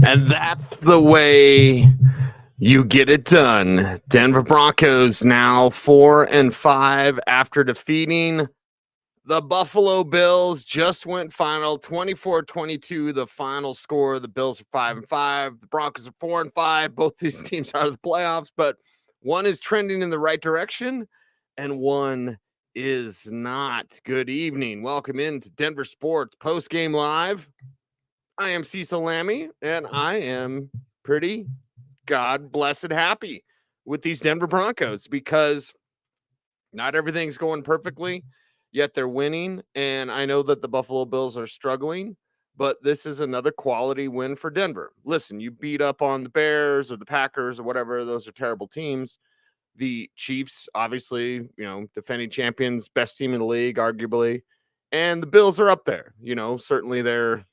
And that's the way you get it done. Denver Broncos now 4-5 after defeating the Buffalo Bills. Just went final 24-22. The final score. The Bills are 5-5. The Broncos are 4-5. Both these teams are out of the playoffs, but one is trending in the right direction and one is not. Good evening. Welcome into Denver Sports Postgame Live. I am Cecil Lammey, and I am pretty God blessed happy with these Denver Broncos because not everything's going perfectly, yet they're winning. And I know that the Buffalo Bills are struggling, but this is another quality win for Denver. Listen, you beat up on the Bears or the Packers or whatever. Those are terrible teams. The Chiefs, obviously, defending champions, best team in the league, arguably. And the Bills are up there. Certainly they're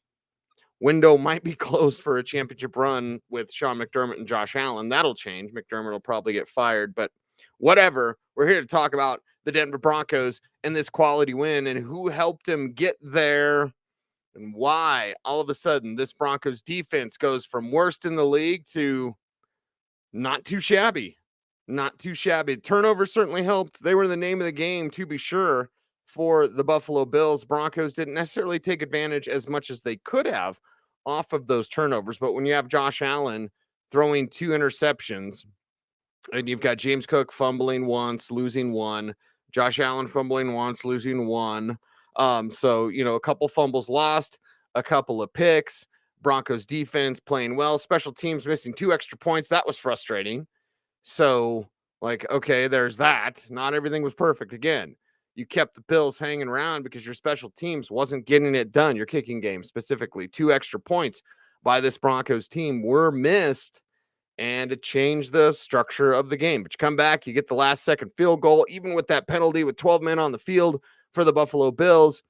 window might be closed for a championship run with Sean McDermott and Josh Allen. That'll change. McDermott will probably get fired, but whatever. We're here to talk about the Denver Broncos and this quality win and who helped him get there and why all of a sudden this Broncos defense goes from worst in the league to not too shabby. Not too shabby. Turnover certainly helped. They were the name of the game, to be sure, for the Buffalo Bills. Broncos didn't necessarily take advantage as much as they could have off of those turnovers. But when you have Josh Allen throwing 2 interceptions and you've got James Cook fumbling once, losing one, Josh Allen fumbling once, losing one. So, a couple fumbles lost, a couple of picks, Broncos defense playing well, special teams missing 2 extra points. That was frustrating. So, okay, there's that. Not everything was perfect. Again, you kept the Bills hanging around because your special teams wasn't getting it done. Your kicking game specifically, 2 extra points by this Broncos team were missed, and it changed the structure of the game. But you come back, you get the last second field goal, even with that penalty with 12 men on the field for the Buffalo Bills.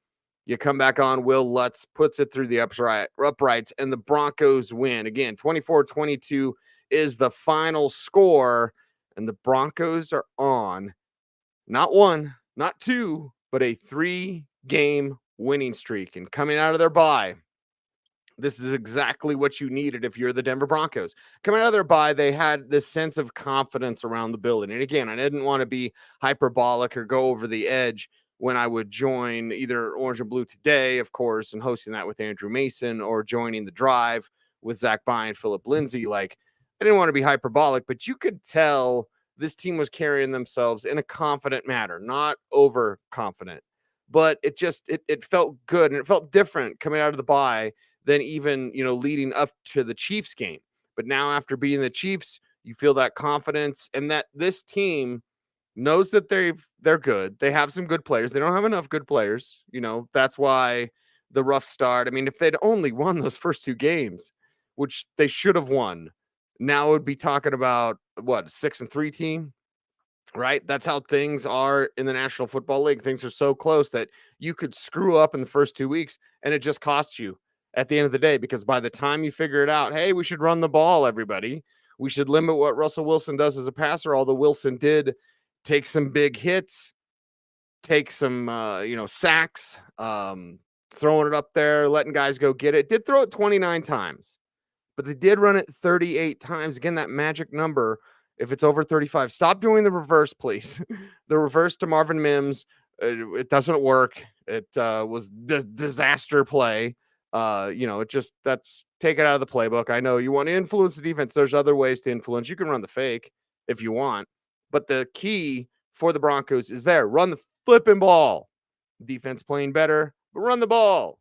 You come back on, Will Lutz puts it through the uprights, and the Broncos win. Again, 24-22 is the final score, and the Broncos are on not 1, not 2, but a 3-game winning streak. And coming out of their bye, this is exactly what you needed if you're the Denver Broncos. Coming out of their bye, they had this sense of confidence around the building. And again, I didn't want to be hyperbolic or go over the edge when I would join either Orange and Blue Today, of course, and hosting that with Andrew Mason, or joining The Drive with Zach Bye, Philip Lindsay. I didn't want to be hyperbolic, but you could tell this team was carrying themselves in a confident manner, not overconfident. But it felt good, and it felt different coming out of the bye than even, leading up to the Chiefs game. But now after beating the Chiefs, you feel that confidence, and that this team knows that they're good. They have some good players. They don't have enough good players. That's why the rough start. I mean, if they'd only won those first 2 games, which they should have won, now would be talking about what, 6-3 team, right? That's how things are in the National Football League. Things are so close that you could screw up in the first 2 weeks and it just costs you at the end of the day, because by the time you figure it out, hey, we should run the ball, everybody. We should limit what Russell Wilson does as a passer, although Wilson did take some big hits, take some, sacks, throwing it up there, letting guys go get it. Did throw it 29 times. But they did run it 38 times. Again, that magic number, if it's over 35, stop doing the reverse, please. The reverse to Marvin Mims, it doesn't work. It was disaster play. That's take it out of the playbook. I know you want to influence the defense. There's other ways to influence. You can run the fake if you want. But the key for the Broncos is there. Run the flipping ball. Defense playing better, but run the ball.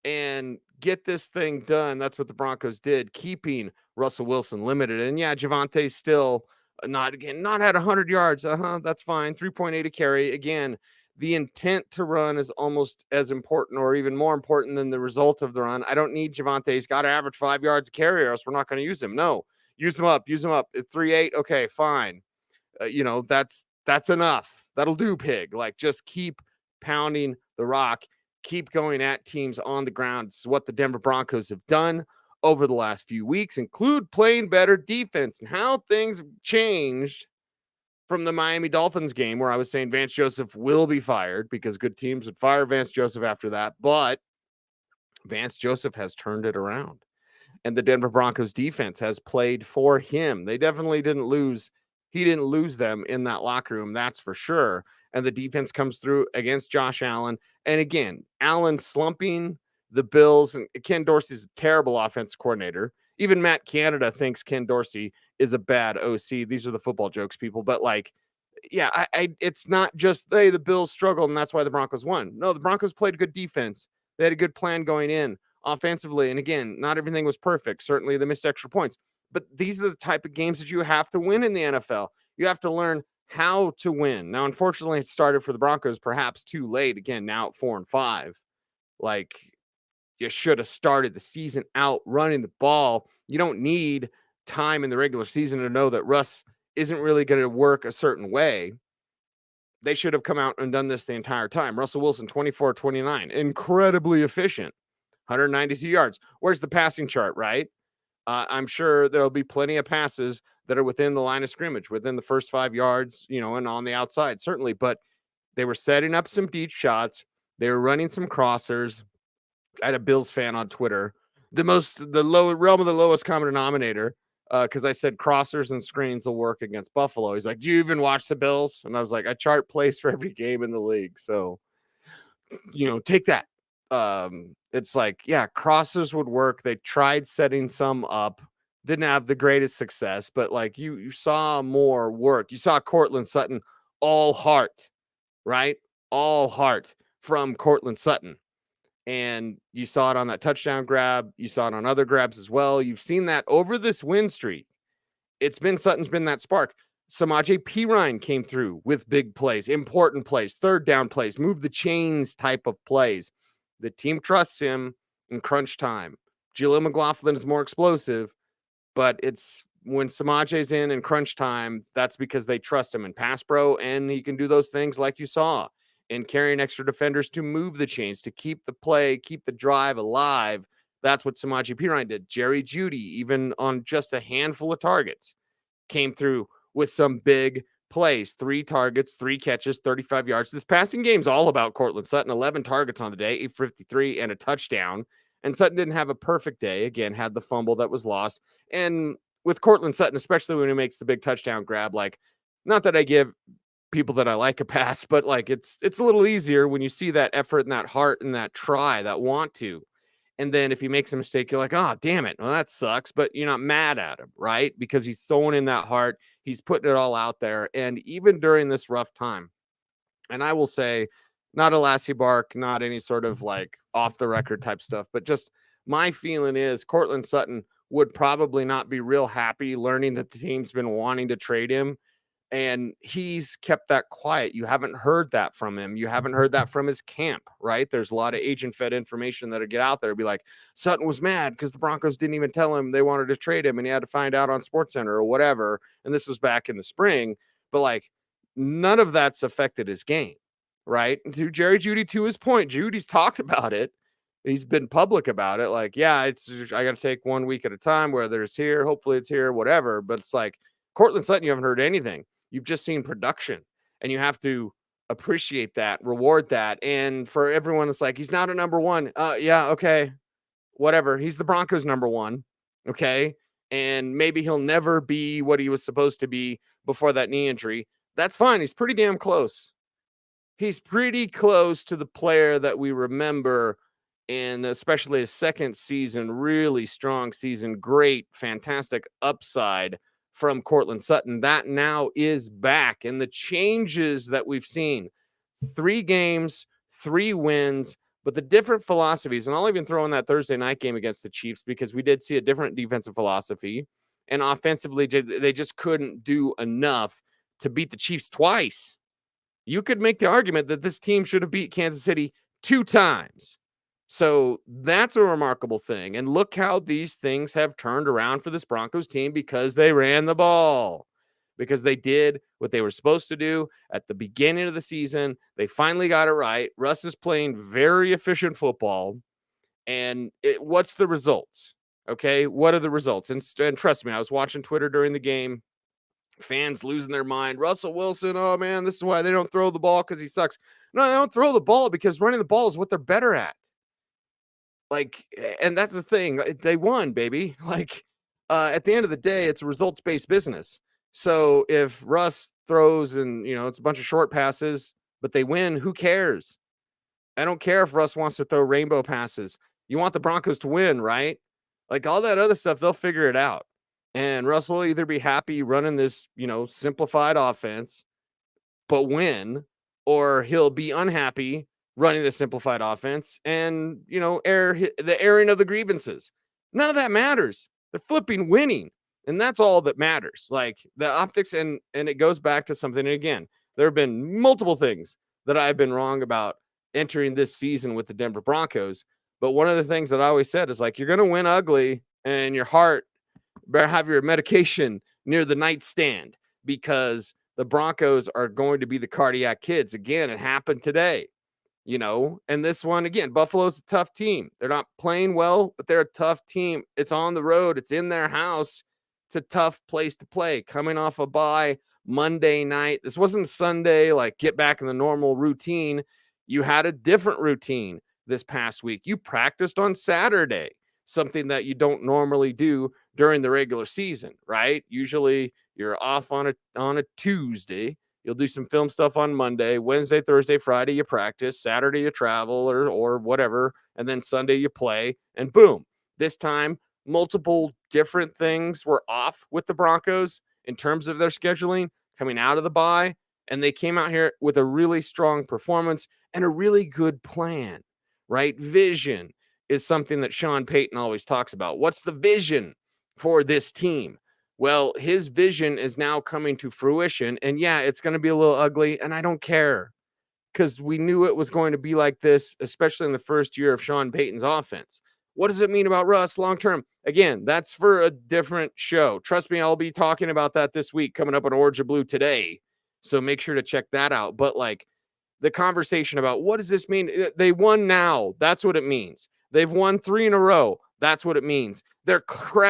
And get this thing done. That's what the Broncos did, keeping Russell Wilson limited. And yeah, Javante's still not had 100 yards. That's fine. 3.8 a carry. Again, the intent to run is almost as important or even more important than the result of the run. I don't need Javante. He's got to average 5 yards a carry, or else we're not going to use him. No, use him up. At 3.8. Okay, fine. That's enough. That'll do, pig. Just keep pounding the rock. Keep going at teams on the ground. This is what the Denver Broncos have done over the last few weeks, include playing better defense, and how things have changed from the Miami Dolphins game, where I was saying Vance Joseph will be fired because good teams would fire Vance Joseph after that. But Vance Joseph has turned it around. and the Denver Broncos defense has played for him. They definitely didn't lose. He didn't lose them in that locker room, that's for sure. And the defense comes through against Josh Allen. And again, Allen slumping the Bills, and Ken Dorsey's a terrible offense coordinator. Even Matt Canada thinks Ken Dorsey is a bad OC. These are the football jokes, people. But like, yeah, it's not just the Bills struggled and that's why the Broncos won. No, the Broncos played good defense. They had a good plan going in offensively. And again, not everything was perfect. Certainly they missed extra points. But these are the type of games that you have to win in the NFL. You have to learn how to win. Now, unfortunately, it started for the Broncos perhaps too late. Again, now at 4-5. Like, you should have started the season out running the ball. You don't need time in the regular season to know that Russ isn't really going to work a certain way. They should have come out and done this the entire time. Russell Wilson, 24-29, incredibly efficient, 192 yards. Where's the passing chart, right? I'm sure there'll be plenty of passes that are within the line of scrimmage, within the first 5 yards, and on the outside, certainly. But they were setting up some deep shots. They were running some crossers. I had a Bills fan on Twitter, the realm of the lowest common denominator, because I said crossers and screens will work against Buffalo. He's like, do you even watch the Bills? And I was like, I chart plays for every game in the league. So, take that. It's like, yeah, crossers would work. They tried setting some up, didn't have the greatest success, but like you saw more work. You saw Cortland Sutton all heart, right? All heart from Cortland Sutton. And you saw it on that touchdown grab. You saw it on other grabs as well. You've seen that over this win streak. Sutton's been that spark. Samaje Perine came through with big plays, important plays, third down plays, move the chains type of plays. The team trusts him in crunch time. Jaleel McLaughlin is more explosive, but it's when Samaje's in crunch time, that's because they trust him in pass pro, and he can do those things like you saw. And carrying extra defenders to move the chains, to keep the play, keep the drive alive. That's what Samaje Perine did. Jerry Jeudy, even on just a handful of targets, came through with some big plays. 3 targets, 3 catches, 35 yards. This passing game's all about Cortland Sutton. 11 targets on the day, 853, and a touchdown. And Sutton didn't have a perfect day. Again, had the fumble that was lost. And with Cortland Sutton, especially when he makes the big touchdown grab, like, not that I give people that I like a pass, but like it's a little easier when you see that effort and that heart and that try, that want to. And then if he makes a mistake, you're like, oh, damn it. Well, that sucks. But you're not mad at him, right? Because he's throwing in that heart. He's putting it all out there. And even during this rough time, and I will say, not a Lassie bark, not any sort of like off the record type stuff, but just my feeling is Cortland Sutton would probably not be real happy learning that the team's been wanting to trade him. And he's kept that quiet. You haven't heard that from him. You haven't heard that from his camp, right? There's a lot of agent-fed information that'll get out there. Be like, Sutton was mad because the Broncos didn't even tell him they wanted to trade him, and he had to find out on SportsCenter or whatever. And this was back in the spring. But like, none of that's affected his game, right? And to Jerry Jeudy, to his point, Judy's talked about it. He's been public about it. Like, yeah, I got to take 1 week at a time, whether it's here, hopefully it's here, whatever. But it's like, Cortland Sutton, you haven't heard anything. You've just seen production, and you have to appreciate that, reward that. And for everyone, it's like, he's not a number one. Yeah, okay, whatever. He's the Broncos' number one, okay? And maybe he'll never be what he was supposed to be before that knee injury. That's fine. He's pretty damn close. He's pretty close to the player that we remember, and especially his second season, really strong season, great, fantastic upside from Cortland Sutton. That now is back, and the changes that we've seen, 3 games, 3 wins, but the different philosophies, and I'll even throw in that Thursday night game against the Chiefs because we did see a different defensive philosophy, and offensively, they just couldn't do enough to beat the Chiefs twice. You could make the argument that this team should have beat Kansas City 2 times. So that's a remarkable thing. And look how these things have turned around for this Broncos team because they ran the ball, because they did what they were supposed to do at the beginning of the season. They finally got it right. Russ is playing very efficient football. And what's the results? Okay, what are the results? And trust me, I was watching Twitter during the game. Fans losing their mind. Russell Wilson, oh man, this is why they don't throw the ball because he sucks. No, they don't throw the ball because running the ball is what they're better at. Like, and that's the thing. They won, baby. Like, at the end of the day, it's a results-based business. So if Russ throws and it's a bunch of short passes, but they win, who cares? I don't care if Russ wants to throw rainbow passes. You want the Broncos to win, right? Like all that other stuff, they'll figure it out. And Russ will either be happy running this, simplified offense, but win, or he'll be unhappy running the simplified offense and, the airing of the grievances. None of that matters. They're flipping winning. And that's all that matters. Like the optics, and it goes back to something again. There have been multiple things that I've been wrong about entering this season with the Denver Broncos. But one of the things that I always said is like, you're going to win ugly, and your heart better have your medication near the nightstand, because the Broncos are going to be the cardiac kids. Again, it happened today, and this one, again, Buffalo's a tough team. They're not playing well, but they're a tough team. It's on the road. It's in their house. It's a tough place to play. Coming off a bye Monday night. This wasn't Sunday, like get back in the normal routine. You had a different routine this past week. You practiced on Saturday, something that you don't normally do during the regular season, right? Usually you're off on a Tuesday. You'll do some film stuff on Monday, Wednesday, Thursday, Friday, you practice, Saturday you travel or whatever, and then Sunday you play, and boom. This time, multiple different things were off with the Broncos in terms of their scheduling coming out of the bye, and they came out here with a really strong performance and a really good plan, right? Vision is something that Sean Payton always talks about. What's the vision for this team? Well, his vision is now coming to fruition. And yeah, it's going to be a little ugly, and I don't care, because we knew it was going to be like this, especially in the first year of Sean Payton's offense. What does it mean about Russ long term? Again, that's for a different show. Trust me, I'll be talking about that this week coming up on Orange and Blue today. So make sure to check that out. But like the conversation about what does this mean? They won now. That's what it means. They've won 3 in a row. That's what it means. They're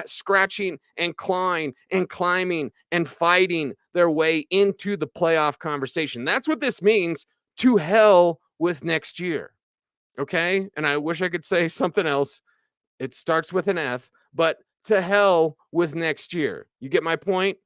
scratching and clawing and climbing and fighting their way into the playoff conversation. That's what this means. To hell with next year. Okay. And I wish I could say something else. It starts with an F, but to hell with next year. You get my point?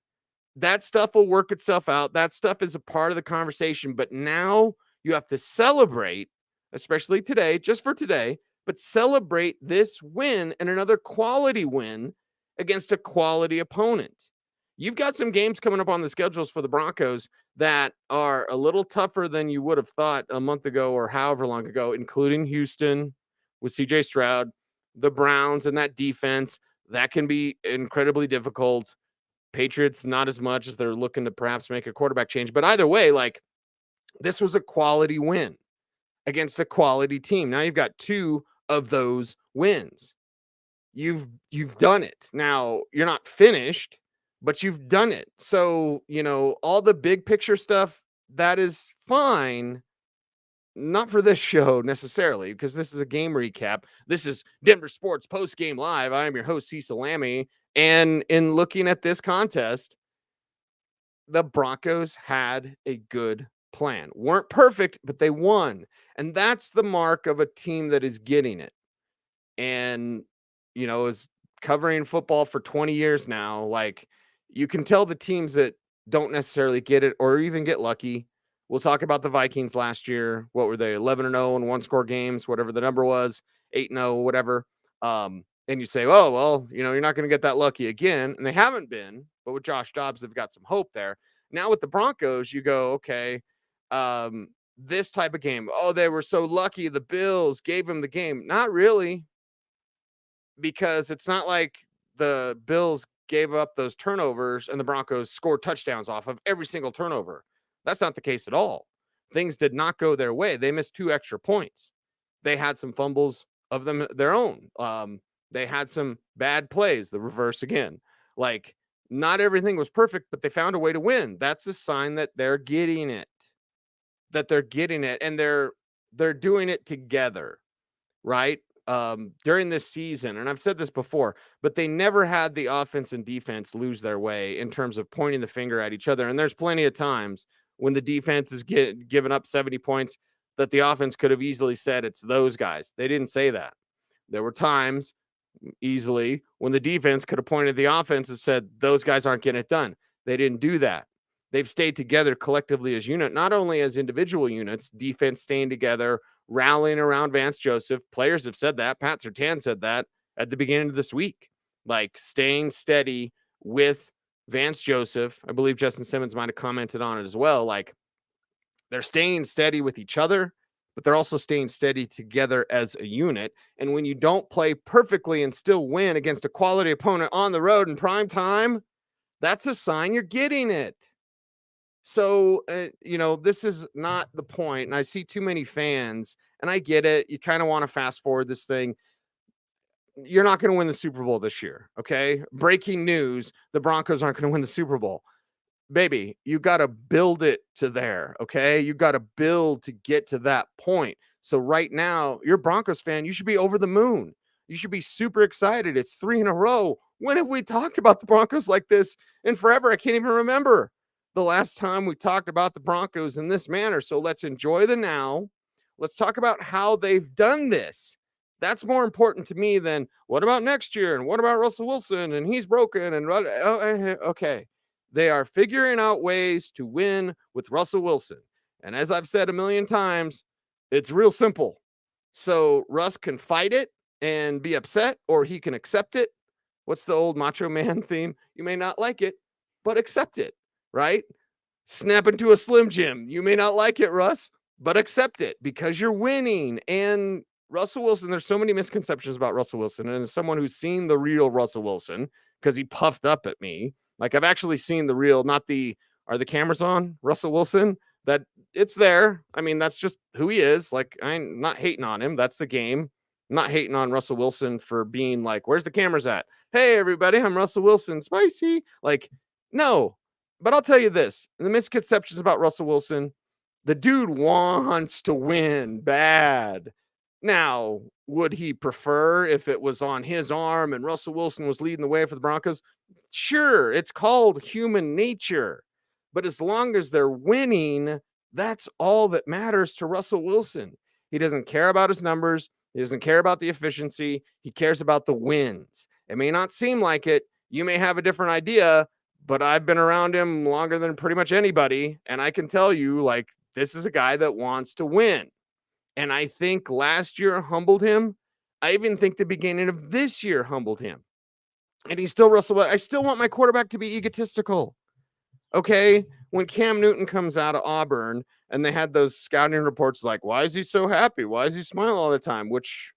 That stuff will work itself out. That stuff is a part of the conversation. But now you have to celebrate, especially today, just for today, but celebrate this win and another quality win against a quality opponent. You've got some games coming up on the schedules for the Broncos that are a little tougher than you would have thought a month ago or however long ago, including Houston with CJ Stroud, the Browns, and that defense. That can be incredibly difficult. Patriots, not as much, as they're looking to perhaps make a quarterback change. But either way, like, this was a quality win against a quality team. Now you've got 2 of those wins. You've done it. Now you're not finished, but you've done it. So, all the big picture stuff, that is fine. Not for this show necessarily, because this is a game recap. This is Denver Sports Postgame Live. I am your host, Cecil Lammey. And in looking at this contest, the Broncos had a good plan. Weren't perfect, but they won. And that's the mark of a team that is getting it. And, is covering football for 20 years now. Like, you can tell the teams that don't necessarily get it or even get lucky. We'll talk about the Vikings last year. What were they? 11-0 in one-score games, whatever the number was, 8-0, whatever. And you say, oh, well, you're not going to get that lucky again. And they haven't been. But with Josh Dobbs, they've got some hope there. Now with the Broncos, you go, okay, this type of game. Oh, they were so lucky. The Bills gave them the game. Not really. Because it's not like the Bills gave up those turnovers and the Broncos scored touchdowns off of every single turnover. That's not the case at all. Things did not go their way. They missed 2 extra points. They had some fumbles of their own. They had some bad plays, the reverse again. Like, not everything was perfect, but they found a way to win. That's a sign that they're getting it. And they're doing it together, right? During this season, and I've said this before, but they never had the offense and defense lose their way in terms of pointing the finger at each other. And there's plenty of times when the defense is giving up 70 points that the offense could have easily said it's those guys. They didn't say that. There were times easily when the defense could have pointed the offense and said, those guys aren't getting it done. They didn't do that. They've stayed together collectively as unit, not only as individual units, defense staying together, rallying around Vance Joseph. Players have said that. Pat Surtain said that at the beginning of this week, like staying steady with Vance Joseph. I believe Justin Simmons might have commented on it as well. Like they're staying steady with each other, but they're also staying steady together as a unit. And when you don't play perfectly and still win against a quality opponent on the road in prime time, that's a sign you're getting it. So, this is not the point. And I see too many fans, and I get it. You kind of want to fast forward this thing. You're not going to win the Super Bowl this year. Okay. Breaking news. The Broncos aren't going to win the Super Bowl. Baby, you got to build it to there. Okay. You got to build to get to that point. So right now, you're a Broncos fan. You should be over the moon. You should be super excited. It's 3 in a row. When have we talked about the Broncos like this in forever? I can't even remember the last time we talked about the Broncos in this manner. So let's enjoy the now. Let's talk about how they've done this. That's more important to me than what about next year and what about Russell Wilson and he's broken and okay. They are figuring out ways to win with Russell Wilson. And as I've said a million times, it's real simple. So Russ can fight it and be upset, or he can accept it. What's the old Macho Man theme? You may not like it, but accept it, right? Snap into a Slim Jim. You may not like it, Russ, but accept it because you're winning. And Russell Wilson, there's so many misconceptions about Russell Wilson. And as someone who's seen the real Russell Wilson, because he puffed up at me, like I've actually seen the real, not the, are the cameras on Russell Wilson? That it's there. I mean, that's just who he is. Like, I'm not hating on him. That's the game. I'm not hating on Russell Wilson for being like, where's the cameras at? Hey, everybody, I'm Russell Wilson. Spicy. Like, no. But I'll tell you this. The misconceptions about Russell Wilson, the dude wants to win bad. Now, would he prefer if it was on his arm and Russell Wilson was leading the way for the Broncos? Sure, it's called human nature. But as long as they're winning, that's all that matters to Russell Wilson. He doesn't care about his numbers. He doesn't care about the efficiency. He cares about the wins. It may not seem like it. You may have a different idea, but I've been around him longer than pretty much anybody. And I can tell you, like, this is a guy that wants to win. And I think last year humbled him. I even think the beginning of this year humbled him. And he's still Russell. I still want my quarterback to be egotistical. Okay, when Cam Newton comes out of Auburn and they had those scouting reports like, why is he so happy? Why is he smiling all the time? Which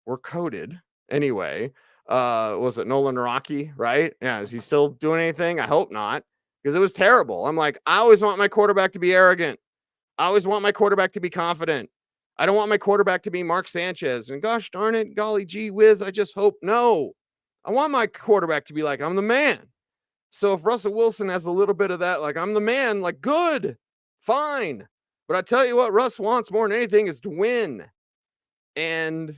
were coded anyway. Was it Nolan Rocky, right? Yeah, is he still doing anything? I hope not, because it was terrible. I'm like, I always want my quarterback to be arrogant. I always want my quarterback to be confident. I don't want my quarterback to be Mark Sanchez. And gosh darn it, golly gee whiz, I just hope. No, I want my quarterback to be like, I'm the man. So if Russell Wilson has a little bit of that, like, I'm the man, like, good, fine. But I tell you what, Russ wants more than anything is to win. And,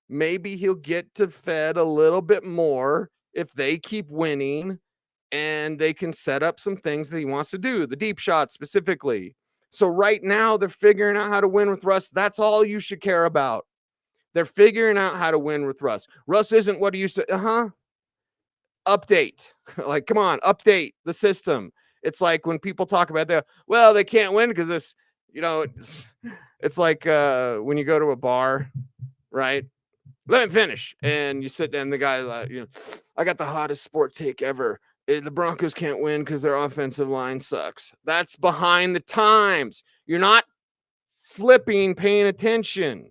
maybe he'll get to Fed a little bit more if they keep winning and they can set up some things that he wants to do, the deep shot specifically. So right now they're figuring out how to win with Russ. That's all you should care about. They're figuring out how to win with Russ. Russ isn't what he used to, update. Like, come on, update the system. It's like when people talk about that, well, they can't win because this, it's like when you go to a bar, right? Let me finish. And you sit down, the guy, I got the hottest sport take ever. The Broncos can't win because their offensive line sucks. That's behind the times. You're not paying attention.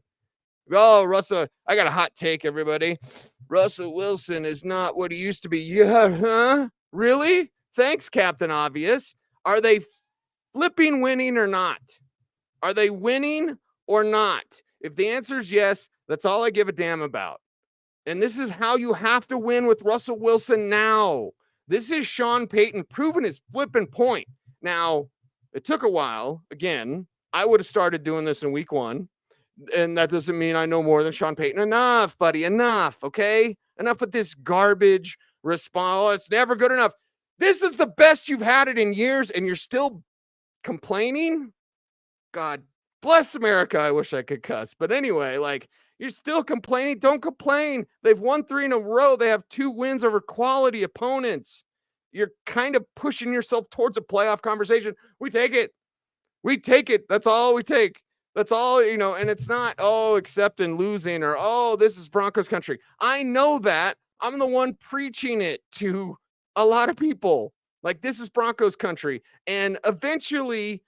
Oh, Russell, I got a hot take, everybody. Russell Wilson is not what he used to be. Yeah, huh? Really? Thanks, Captain Obvious. Are they winning or not? Are they winning or not? If the answer is yes, that's all I give a damn about. And this is how you have to win with Russell Wilson now. This is Sean Payton proving his flipping point. Now, it took a while. Again, I would have started doing this in week 1. And that doesn't mean I know more than Sean Payton. Enough, buddy. Enough. Okay. Enough with this garbage response. It's never good enough. This is the best you've had it in years, and you're still complaining. God bless America. I wish I could cuss. But anyway, You're still complaining. Don't complain. They've won 3 in a row. They have 2 wins over quality opponents. You're kind of pushing yourself towards a playoff conversation. We take it. We take it. That's all we take. That's all, and it's not, except in losing or, this is Broncos country. I know that. I'm the one preaching it to a lot of people. Like, this is Broncos country. And eventually,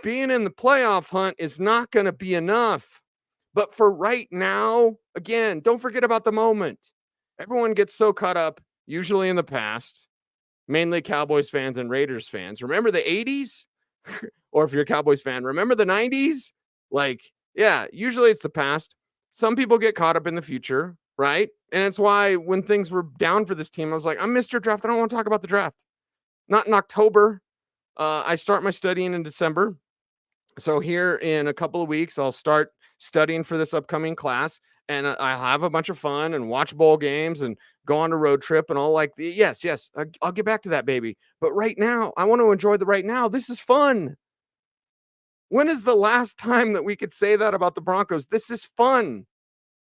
being in the playoff hunt is not going to be enough. But for right now, again, don't forget about the moment. Everyone gets so caught up, usually in the past, mainly Cowboys fans and Raiders fans. Remember the 80s? Or if you're a Cowboys fan, remember the 90s? Like, yeah, usually it's the past. Some people get caught up in the future, right? And it's why when things were down for this team, I was like, I'm Mr. Draft. I don't want to talk about the draft. Not in October. I start my studying in December. So here in a couple of weeks, I'll start studying for this upcoming class. And I have a bunch of fun and watch bowl games and go on a road trip and all like, yes, I'll get back to that, baby. But right now, I want to enjoy the right now. This is fun. When is the last time that we could say that about the Broncos? This is fun.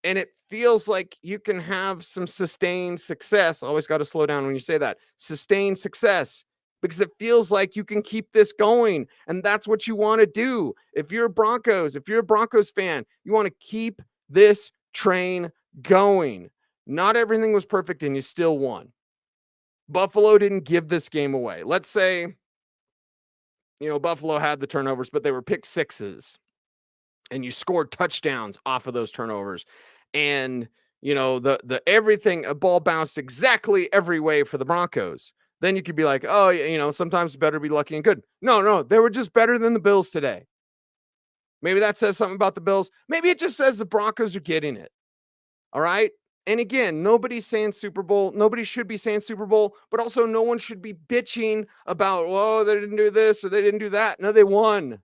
And it feels like you can have some sustained success. Always got to slow down when you say that. Sustained success. Because it feels like you can keep this going. And that's what you want to do. If you're a Broncos fan, you want to keep this train going. Not everything was perfect and you still won. Buffalo didn't give this game away. Let's say, Buffalo had the turnovers, but they were pick sixes. And you scored touchdowns off of those turnovers. And, the everything, a ball bounced exactly every way for the Broncos. Then you could be like, sometimes it's better to be lucky and good. No, they were just better than the Bills today. Maybe that says something about the Bills. Maybe it just says the Broncos are getting it. All right. And again, nobody's saying Super Bowl. Nobody should be saying Super Bowl, but also no one should be bitching about, they didn't do this or they didn't do that. No, they won.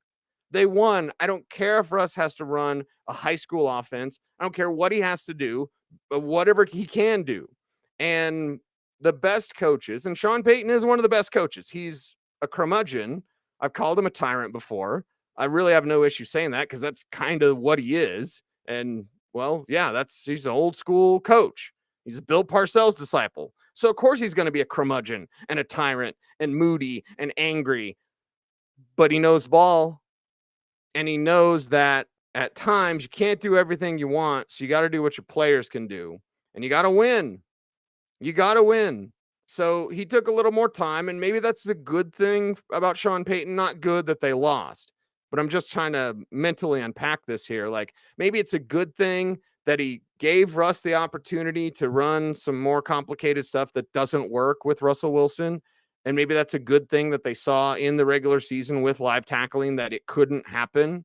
They won. I don't care if Russ has to run a high school offense. I don't care what he has to do, but whatever he can do. And the best coaches, and Sean Payton is one of the best coaches. He's a curmudgeon. I've called him a tyrant before. I really have no issue saying that because that's kind of what he is. And, well, yeah, he's an old school coach. He's a Bill Parcells disciple. So, of course, he's going to be a curmudgeon and a tyrant and moody and angry. But he knows ball. And he knows that at times you can't do everything you want. So you got to do what your players can do. And you got to win. You got to win. So he took a little more time. And maybe that's the good thing about Sean Payton. Not good that they lost. But I'm just trying to mentally unpack this here. Like, maybe it's a good thing that he gave Russ the opportunity to run some more complicated stuff that doesn't work with Russell Wilson. And maybe that's a good thing that they saw in the regular season with live tackling, that it couldn't happen.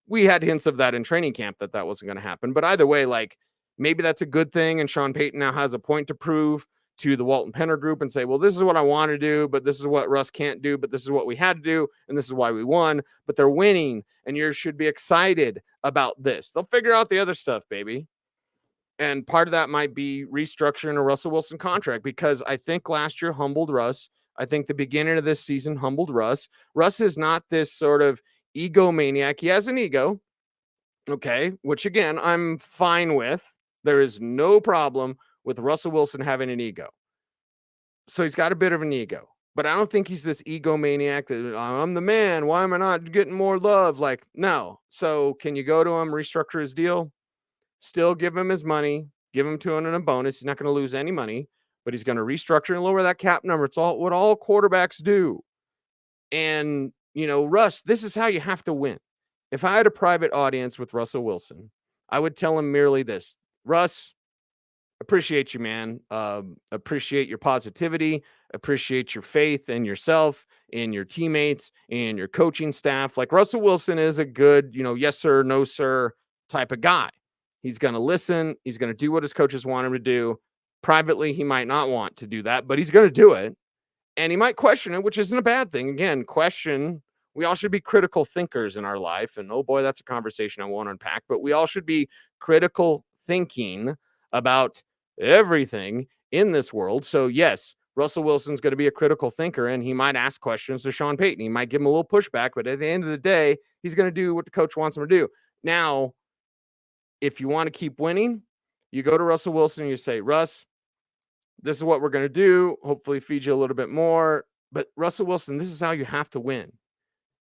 We had hints of that in training camp that wasn't going to happen. But either way, like, maybe that's a good thing. And Sean Payton now has a point to prove to the Walton Penner group and say, well, this is what I want to do, but this is what Russ can't do, but this is what we had to do. And this is why we won. But they're winning. And you should be excited about this. They'll figure out the other stuff, baby. And part of that might be restructuring a Russell Wilson contract, because I think last year humbled Russ. I think the beginning of this season humbled Russ. Russ is not this sort of egomaniac. He has an ego, okay, which again, I'm fine with. There is no problem with Russell Wilson having an ego. So he's got a bit of an ego, but I don't think he's this egomaniac that I'm the man. Why am I not getting more love? Like, no. So can you go to him, restructure his deal, still give him his money, give him to him in a bonus. He's not going to lose any money, but he's going to restructure and lower that cap number. It's what all quarterbacks do. And, Russ, this is how you have to win. If I had a private audience with Russell Wilson, I would tell him merely this: Russ, appreciate you, man. Appreciate your positivity, appreciate your faith in yourself, in your teammates, in your coaching staff. Like, Russell Wilson is a good, yes, sir, no, sir type of guy. He's going to listen. He's going to do what his coaches want him to do. Privately, he might not want to do that, but he's going to do it. And he might question it, which isn't a bad thing. Again, question. We all should be critical thinkers in our life. And oh boy, that's a conversation I won't unpack. But we all should be critical thinking about everything in this world. So yes, Russell Wilson's going to be a critical thinker, and he might ask questions to Sean Payton. He might give him a little pushback, but at the end of the day, he's going to do what the coach wants him to do. Now, if you want to keep winning, you go to Russell Wilson and you say, Russ, this is what we're going to do. Hopefully feed you a little bit more. But Russell Wilson, this is how you have to win.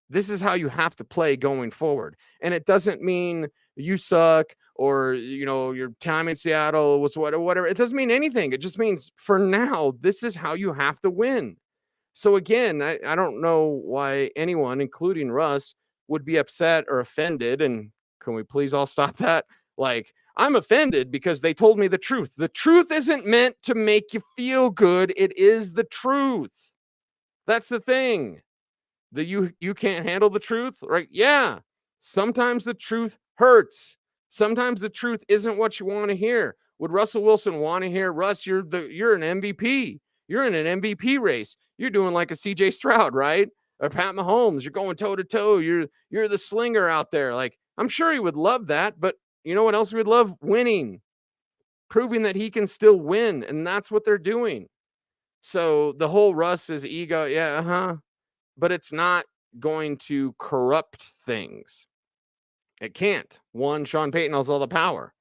This is how you have to play going forward. And it doesn't mean you suck or, your time in Seattle was whatever. It doesn't mean anything. It just means for now, this is how you have to win. So again, I don't know why anyone, including Russ, would be upset or offended. And can we please all stop that? Like, I'm offended because they told me the truth. The truth isn't meant to make you feel good. It is the truth. That's the thing. You can't handle the truth, right? Yeah. Sometimes the truth hurts. Sometimes the truth isn't what you want to hear. Would Russell Wilson want to hear, Russ, you're an MVP. You're in an MVP race. You're doing like a CJ Stroud, right? Or Pat Mahomes. You're going toe to toe. You're the slinger out there. Like, I'm sure he would love that, but you know what else he would love? Winning. Proving that he can still win. And that's what they're doing. So the whole Russ is ego. Yeah, but it's not going to corrupt things. It can't. One, Sean Payton has all the power.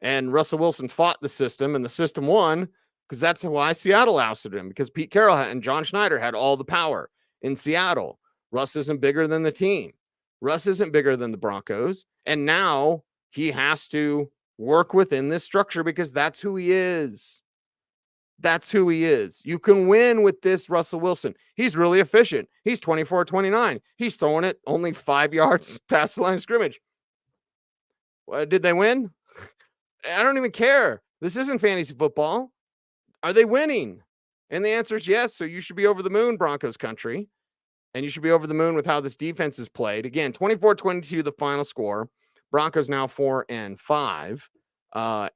And Russell Wilson fought the system, and the system won because that's why Seattle ousted him, because Pete Carroll and John Schneider had all the power in Seattle. Russ isn't bigger than the team. Russ isn't bigger than the Broncos. And now he has to work within this structure because that's who he is. That's who he is. You can win with this Russell Wilson. He's really efficient. He's 24-29. He's throwing it only 5 yards past the line of scrimmage. Did they win? I don't even care. This isn't fantasy football. Are they winning? And the answer is yes. So you should be over the moon, Broncos country. And you should be over the moon with how this defense is played. Again, 24-22, the final score. Broncos now 4-5.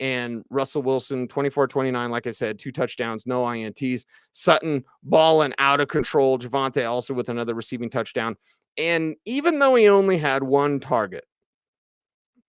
And Russell Wilson, 24-29, like I said, 2 touchdowns, no INTs. Sutton balling out of control. Javonte also with another receiving touchdown. And even though he only had 1 target,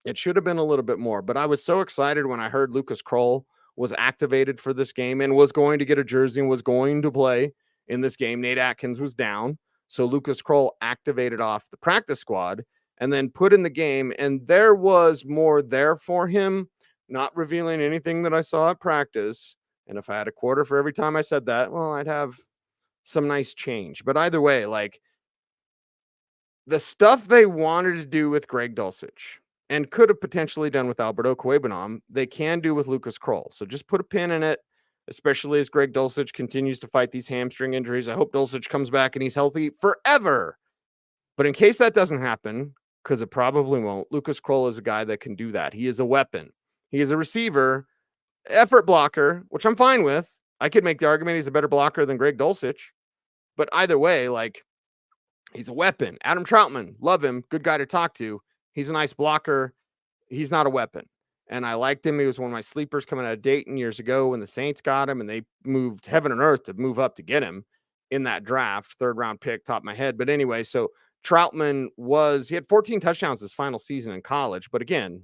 it should have been a little bit more. But I was so excited when I heard Lucas Kroll was activated for this game and was going to get a jersey and was going to play in this game. Nate Atkins was down. So Lucas Kroll activated off the practice squad and then put in the game. And there was more there for him. Not revealing anything that I saw at practice. And if I had a quarter for every time I said that, well, I'd have some nice change. But either way, like, the stuff they wanted to do with Greg Dulcich and could have potentially done with Alberto Cuebanam, they can do with Lucas Kroll. So just put a pin in it, especially as Greg Dulcich continues to fight these hamstring injuries. I hope Dulcich comes back and he's healthy forever. But in case that doesn't happen, because it probably won't, Lucas Kroll is a guy that can do that. He is a weapon. He is a receiver, effort blocker, which I'm fine with. I could make the argument he's a better blocker than Greg Dulcich. But either way, like, he's a weapon. Adam Troutman, love him. Good guy to talk to. He's a nice blocker. He's not a weapon. And I liked him. He was one of my sleepers coming out of Dayton years ago when the Saints got him, and they moved heaven and earth to move up to get him in that draft. 3rd round pick, top of my head. But anyway, so Troutman he had 14 touchdowns his final season in college. But again,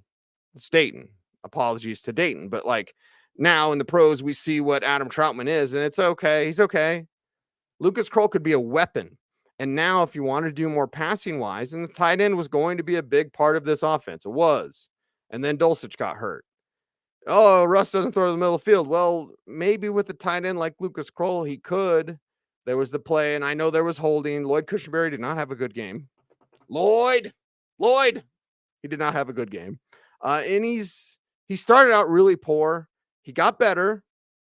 it's Dayton. Apologies to Dayton. But like, now in the pros, we see what Adam Troutman is, and it's okay. He's okay. Lucas Kroll could be a weapon. And now if you want to do more passing wise, and the tight end was going to be a big part of this offense. It was. And then Dulcich got hurt. Oh, Russ doesn't throw to the middle of the field. Well, maybe with a tight end like Lucas Kroll, he could. There was the play, and I know there was holding. Lloyd Cushenberry did not have a good game. Lloyd, he did not have a good game. And he started out really poor. He got better.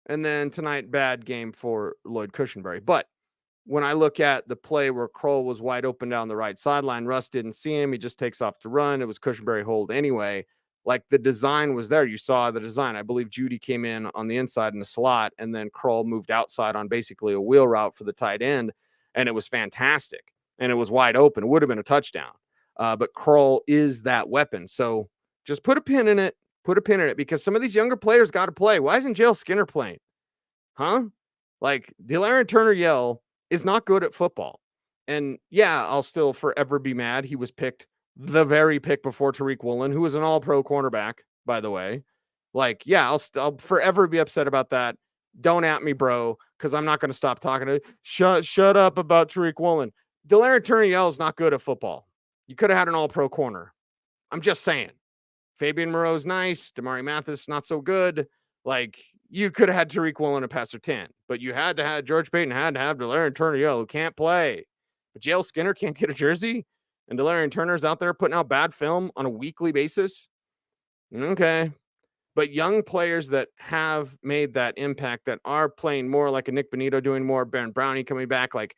And then tonight, bad game for Lloyd Cushenberry. But when I look at the play where Kroll was wide open down the right sideline, Russ didn't see him. He just takes off to run. It was Cushenberry hold anyway. Like, the design was there. You saw the design. I believe Judy came in on the inside in the slot, and then Kroll moved outside on basically a wheel route for the tight end. And it was fantastic. And it was wide open. It would have been a touchdown. But Kroll is that weapon. So just put a pin in it. Put a pin in it, because some of these younger players got to play. Why isn't Jale Skinner playing? Huh? Like, Delarian Turner-Yell is not good at football. And yeah, I'll still forever be mad. He was picked the very pick before Tariq Woolen, who was an all-pro cornerback, by the way. Like, yeah, I'll forever be upset about that. Don't at me, bro, because I'm not going to stop talking to you. Shut up about Tariq Woolen. Delarian Turner-Yell is not good at football. You could have had an all-pro corner. I'm just saying. Fabian Moreau's nice. Damari Mathis, not so good. Like, you could have had Tariq Woolen and Pastor 10, but you had to have George Payton, had to have Delarian Turner, who can't play. But JL Skinner can't get a jersey, and Delarian Turner's out there putting out bad film on a weekly basis. Okay. But young players that have made that impact, that are playing more, like a Nick Benito doing more, Baron Brownie coming back, like,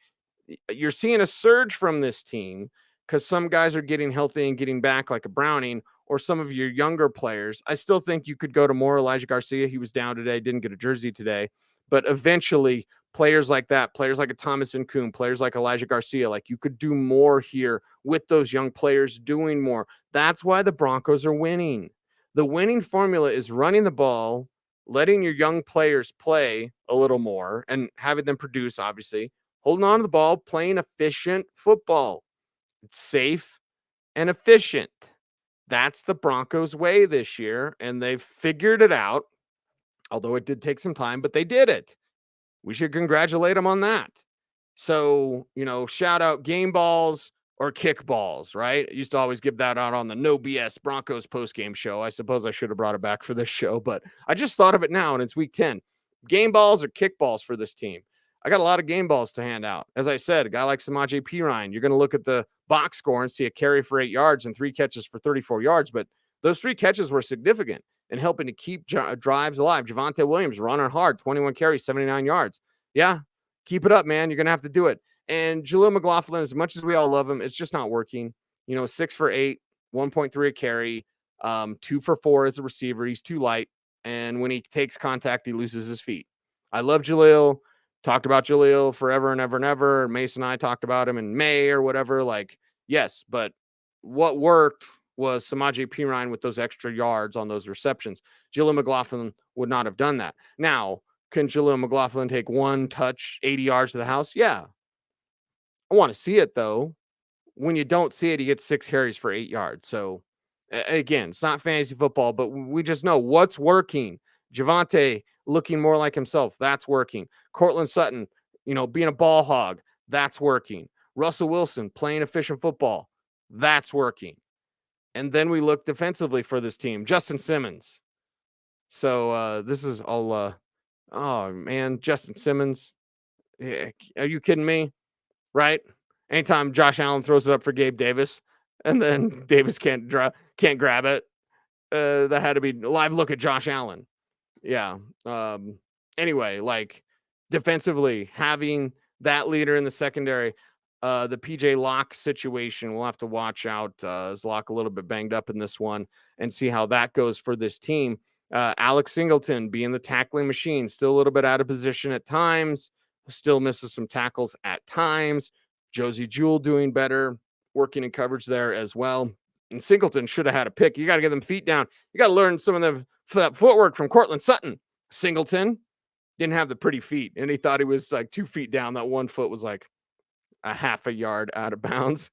you're seeing a surge from this team because some guys are getting healthy and getting back, like a Browning, or some of your younger players. I still think you could go to more. Elijah Garcia, he was down today, didn't get a jersey today. But eventually, players like that, players like a Thomas Nkoum, players like Elijah Garcia, like, you could do more here with those young players doing more. That's why the Broncos are winning. The winning formula is running the ball, letting your young players play a little more and having them produce, obviously, holding on to the ball, playing efficient football. It's safe and efficient. That's the Broncos' way this year, and they've figured it out, although it did take some time, but they did it. We should congratulate them on that. So, shout out game balls or kick balls, right? I used to always give that out on the No BS Broncos postgame show. I suppose I should have brought it back for this show, but I just thought of it now, and it's week 10. Game balls or kick balls for this team. I got a lot of game balls to hand out. As I said, a guy like Samaje Perine, you're going to look at the box score and see a carry for 8 yards and 3 catches for 34 yards, but those 3 catches were significant in helping to keep drives alive. Javonte Williams running hard, 21 carries, 79 yards. Yeah, keep it up, man. You're going to have to do it. And Jaleel McLaughlin, as much as we all love him, it's just not working. 6 for 8, 1.3 a carry, 2 for 4 as a receiver. He's too light. And when he takes contact, he loses his feet. I love Jaleel. Talked about Jaleel forever and ever and ever. Mason and I talked about him in May or whatever. Like, yes, but what worked was Samaje Perine with those extra yards on those receptions. Jaleel McLaughlin would not have done that. Now, can Jaleel McLaughlin take one touch, 80 yards to the house? Yeah. I want to see it, though. When you don't see it, he gets 6 carries for 8 yards. So, again, it's not fantasy football, but we just know what's working. Javonte looking more like himself. That's working. Cortland Sutton, being a ball hog. That's working. Russell Wilson playing efficient football. That's working. And then we look defensively for this team. Justin Simmons. So this is all, oh, man, Justin Simmons. Are you kidding me? Right? Anytime Josh Allen throws it up for Gabe Davis and then Davis can't grab it, that had to be a live look at Josh Allen. Yeah. Anyway, like, defensively, having that leader in the secondary, the PJ Locke situation, we'll have to watch out. Is Locke a little bit banged up in this one and see how that goes for this team. Alex Singleton being the tackling machine, still a little bit out of position at times, still misses some tackles at times. Josie Jewell doing better, working in coverage there as well. And Singleton should have had a pick. You got to get them feet down. You got to learn some of the footwork from Cortland Sutton. Singleton didn't have the pretty feet, and he thought he was like 2 feet down. That one foot was like a half a yard out of bounds.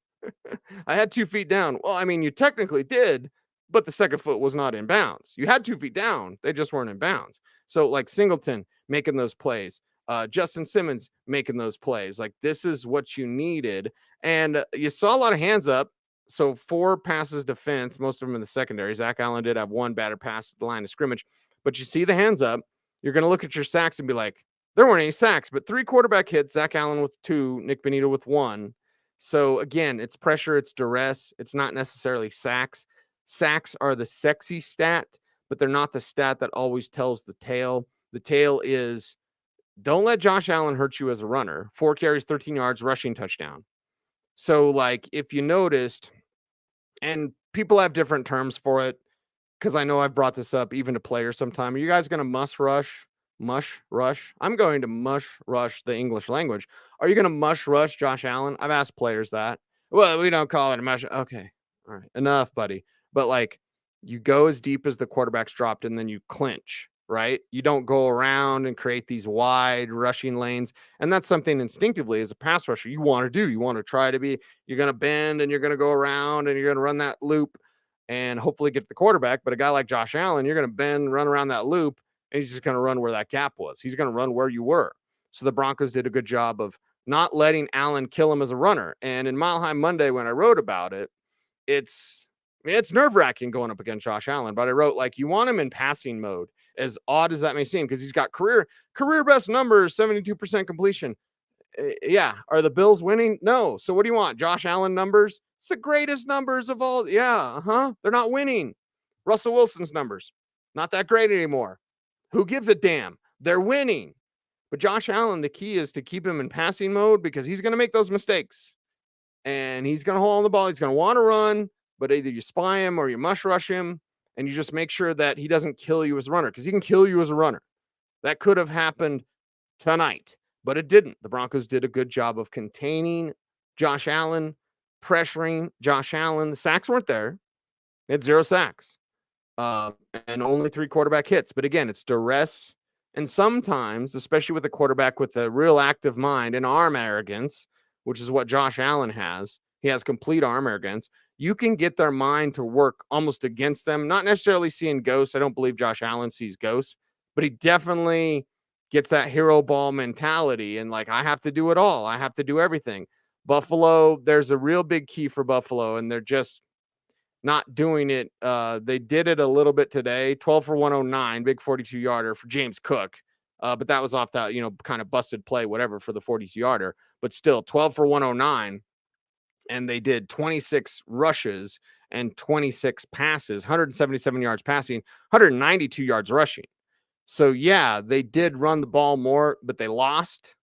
I had 2 feet down. Well, I mean, you technically did, but the second foot was not in bounds. You had 2 feet down. They just weren't in bounds. So, like, Singleton making those plays. Justin Simmons making those plays. Like, this is what you needed. And you saw a lot of hands up. So 4 passes defense, most of them in the secondary. Zach Allen did have 1 batted pass at the line of scrimmage. But you see the hands up. You're going to look at your sacks and be like, there weren't any sacks. But 3 quarterback hits, Zach Allen with 2, Nick Benito with 1. So, again, it's pressure, it's duress. It's not necessarily sacks. Sacks are the sexy stat, but they're not the stat that always tells the tale. The tale is, don't let Josh Allen hurt you as a runner. 4 carries, 13 yards, rushing touchdown. So, like, if you noticed, and people have different terms for it, because I know I've brought this up even to players sometime. Are you guys going to mush rush? I'm going to mush rush the English language. Are you going to mush rush Josh Allen? I've asked players that. Well, we don't call it a mush. Okay. All right. Enough, buddy. But, like, you go as deep as the quarterback's dropped and then you clinch, right? You don't go around and create these wide rushing lanes. And that's something instinctively as a pass rusher you want to do. You want to try to be, you're going to bend and you're going to go around and you're going to run that loop and hopefully get the quarterback. But a guy like Josh Allen, you're going to bend, run around that loop, and he's just going to run where that gap was. He's going to run where you were. So the Broncos did a good job of not letting Allen kill him as a runner. And in Mile High Monday, when I wrote about it, it's mean, it's nerve-wracking going up against Josh Allen, but I wrote, like, you want him in passing mode, as odd as that may seem, because he's got career best numbers, 72% completion. Yeah. Are the Bills winning? No. So what do you want? Josh Allen numbers? It's the greatest numbers of all. Yeah. They're not winning. Russell Wilson's numbers, not that great anymore. Who gives a damn? They're winning. But Josh Allen, the key is to keep him in passing mode because he's going to make those mistakes. And he's going to hold on the ball. He's going to want to run, but either you spy him or you mush rush him, and you just make sure that he doesn't kill you as a runner, because he can kill you as a runner. That could have happened tonight, but it didn't. The Broncos did a good job of containing Josh Allen, pressuring Josh Allen. The sacks weren't there. They had 0 sacks and only 3 quarterback hits. But again, it's duress. And sometimes, especially with a quarterback with a real active mind and arm arrogance, which is what Josh Allen has, he has complete arm arrogance. You can get their mind to work almost against them, not necessarily seeing ghosts. I don't believe Josh Allen sees ghosts, but he definitely gets that hero ball mentality and like, I have to do it all. I have to do everything. Buffalo, there's a real big key for Buffalo, and they're just not doing it. They did it a little bit today, 12 for 109, big 42-yarder for James Cook. But that was off that, kind of busted play, whatever, for the 42-yarder. But still, 12 for 109. And they did 26 rushes and 26 passes, 177 yards passing, 192 yards rushing. So, yeah, they did run the ball more, but they lost.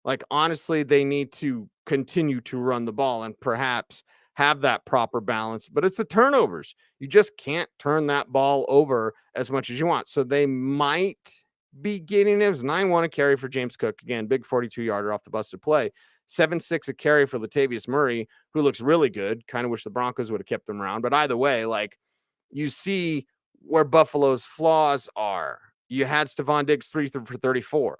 Like, honestly, they need to continue to run the ball and perhaps have that proper balance. But it's the turnovers. You just can't turn that ball over as much as you want. So they might be getting it. Was 9-1 a carry for James Cook. Again, big 42-yarder off the busted play. 7-6 a carry for Latavius Murray, who looks really good. Kind of wish the Broncos would have kept him around. But either way, like, you see where Buffalo's flaws are. You had Stephon Diggs 3 for 34.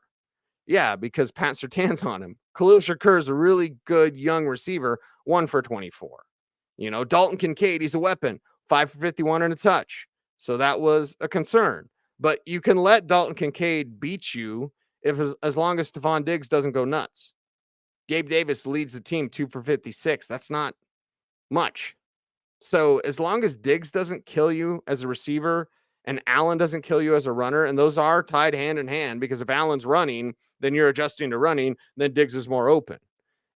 Yeah, because Pat Surtain's on him. Khalil Shakur is a really good young receiver, 1 for 24. Dalton Kincaid, he's a weapon, 5 for 51 and a touch. So that was a concern. But you can let Dalton Kincaid beat you as long as Stephon Diggs doesn't go nuts. Gabe Davis leads the team 2 for 56. That's not much. So as long as Diggs doesn't kill you as a receiver and Allen doesn't kill you as a runner, and those are tied hand in hand, because if Allen's running, then you're adjusting to running, then Diggs is more open.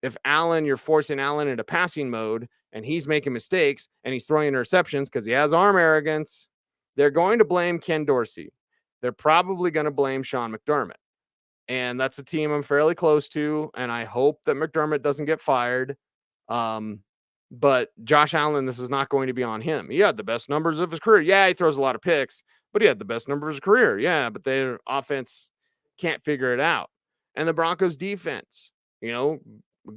If you're forcing Allen into passing mode and he's making mistakes and he's throwing interceptions because he has arm arrogance, they're going to blame Ken Dorsey. They're probably going to blame Sean McDermott. And that's a team I'm fairly close to, and I hope that McDermott doesn't get fired. But Josh Allen, this is not going to be on him. He had the best numbers of his career. Yeah, he throws a lot of picks, but he had the best numbers of his career. Yeah, but their offense can't figure it out. And the Broncos defense,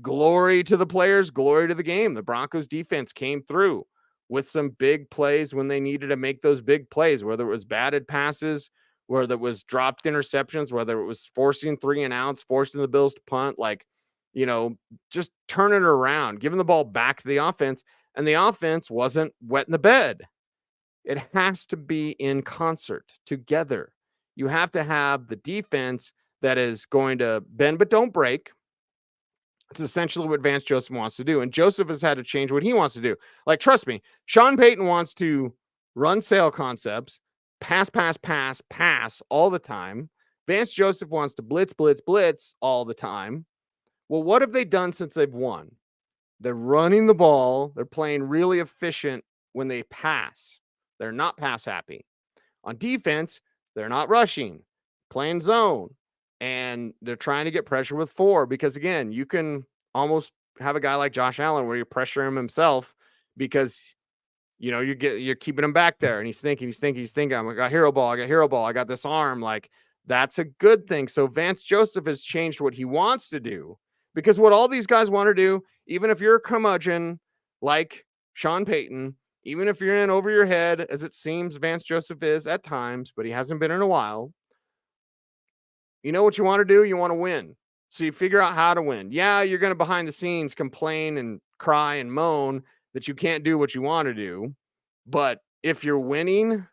glory to the players, glory to the game. The Broncos defense came through with some big plays when they needed to make those big plays, whether it was batted passes, whether it was dropped interceptions, whether it was forcing 3 and outs, forcing the Bills to punt, just turn it around, giving the ball back to the offense. And the offense wasn't wet in the bed. It has to be in concert together. You have to have the defense that is going to bend but don't break. It's essentially what Vance Joseph wants to do. And Joseph has had to change what he wants to do. Like, trust me, Sean Payton wants to run sail concepts, pass all the time. Vance Joseph wants to blitz all the time. Well, what have they done since they've won? They're running the ball. They're playing really efficient when they pass. They're not pass happy. On defense, they're not rushing, playing zone. And they're trying to get pressure with 4 because, again, you can almost have a guy like Josh Allen where you pressure him himself because, you're keeping him back there and he's thinking, I got hero ball. I got this arm. Like, that's a good thing. So Vance Joseph has changed what he wants to do, because what all these guys want to do, even if you're a curmudgeon like Sean Payton, even if you're in over your head, as it seems Vance Joseph is at times, but he hasn't been in a while. You know what you want to do? You want to win. So you figure out how to win. Yeah, you're going to behind the scenes complain and cry and moan that you can't do what you want to do. But if you're winning,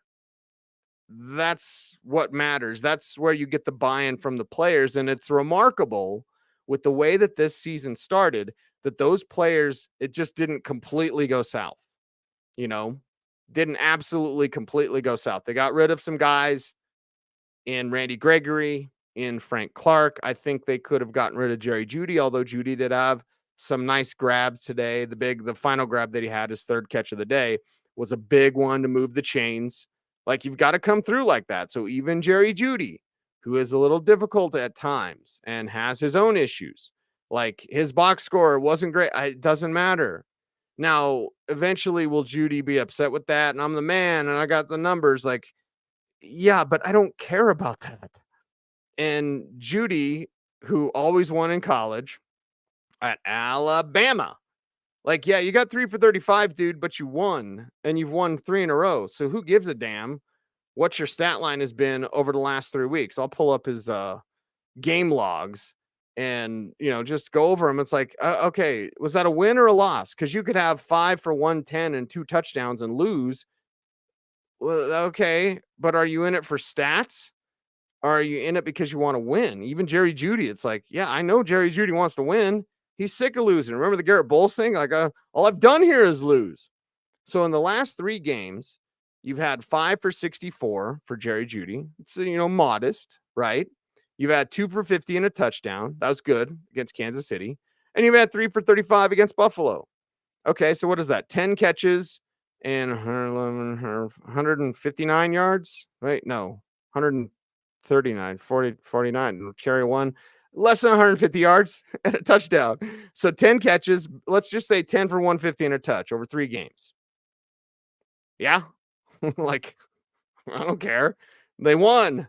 that's what matters. That's where you get the buy-in from the players. And it's remarkable with the way that this season started that those players, it just didn't completely go south. didn't absolutely completely go south. They got rid of some guys in Randy Gregory, in Frank Clark. I think they could have gotten rid of Jerry Jeudy, although Jeudy did have some nice grabs today. The final grab that he had, his third catch of the day, was a big one to move the chains. Like, you've got to come through like that. So even Jerry Jeudy, who is a little difficult at times and has his own issues, like his box score wasn't great. It doesn't matter. Now, eventually, will Jeudy be upset with that? And I'm the man and I got the numbers. Like, yeah, but I don't care about that. And Jeudy, who always won in college at Alabama, like, yeah, you got 3 for 35, dude, but you won, and you've won 3 in a row. So who gives a damn what your stat line has been over the last 3 weeks? I'll pull up his game logs and, just go over them. It's like, okay, was that a win or a loss? Because you could have 5 for 110 and 2 touchdowns and lose. Well, okay, but are you in it for stats? Or are you in it because you want to win? Even Jerry Jeudy, it's like, yeah, I know Jerry Jeudy wants to win. He's sick of losing. Remember the Garrett Bowles thing? Like, all I've done here is lose. So in the last 3 games, you've had 5 for 64 for Jerry Jeudy. It's, modest, right? You've had 2 for 50 and a touchdown. That was good against Kansas City. And you've had 3 for 35 against Buffalo. Okay, so what is that? 10 catches and 159 yards, right? No, 139, 40, 49, carry one, less than 150 yards and a touchdown. So 10 catches, let's just say 10 for 150 and a touch over 3 games. Yeah. Like, I don't care. They won.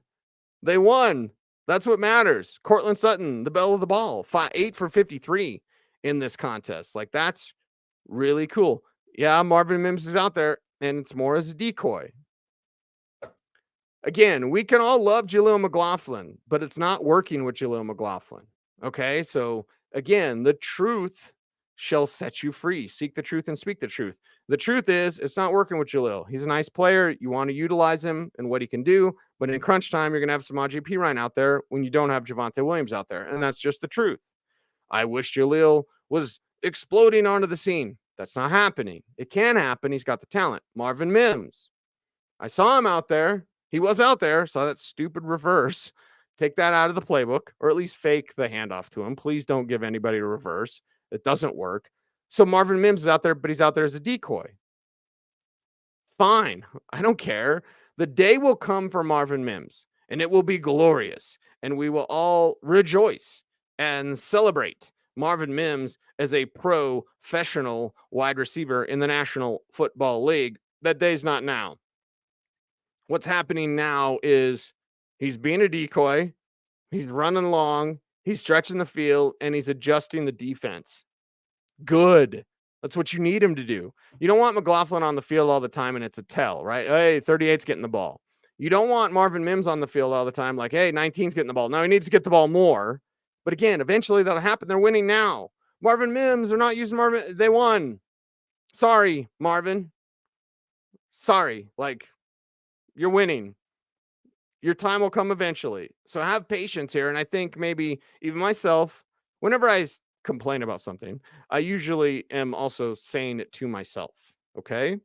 That's what matters. Cortland Sutton, the belle of the ball, 8 for 53 in this contest. Like, that's really cool. Yeah, Marvin Mims is out there, and it's more as a decoy. Again, we can all love Jaleel McLaughlin, but it's not working with Jaleel McLaughlin. Okay, so again, the truth shall set you free. Seek the truth and speak the truth. The truth is, it's not working with Jaleel. He's a nice player. You want to utilize him and what he can do, but in crunch time, you're going to have Samaje Perine out there when you don't have Javonte Williams out there, and that's just the truth. I wish Jaleel was exploding onto the scene. That's not happening. It can happen. He's got the talent. Marvin Mims. I saw him out there. He was out there. Saw that stupid reverse. Take that out of the playbook, or at least fake the handoff to him. Please don't give anybody a reverse. It doesn't work. So Marvin Mims is out there, but he's out there as a decoy. Fine. I don't care. The day will come for Marvin Mims, and it will be glorious, and we will all rejoice and celebrate Marvin Mims as a professional wide receiver in the National Football League. That day's not now. What's happening now is he's being a decoy, he's running long, he's stretching the field, and he's adjusting the defense. Good. That's what you need him to do. You don't want McLaughlin on the field all the time and it's a tell, right? Hey, 38's getting the ball. You don't want Marvin Mims on the field all the time like, hey, 19's getting the ball. Now he needs to get the ball more. But again, eventually that'll happen. They're winning now. Marvin Mims, they're not using Marvin. They won. Sorry, Marvin. Sorry. Like, you're winning. Your time will come eventually. So have patience here. And I think maybe even myself, whenever I complain about something, I usually am also saying it to myself. Okay.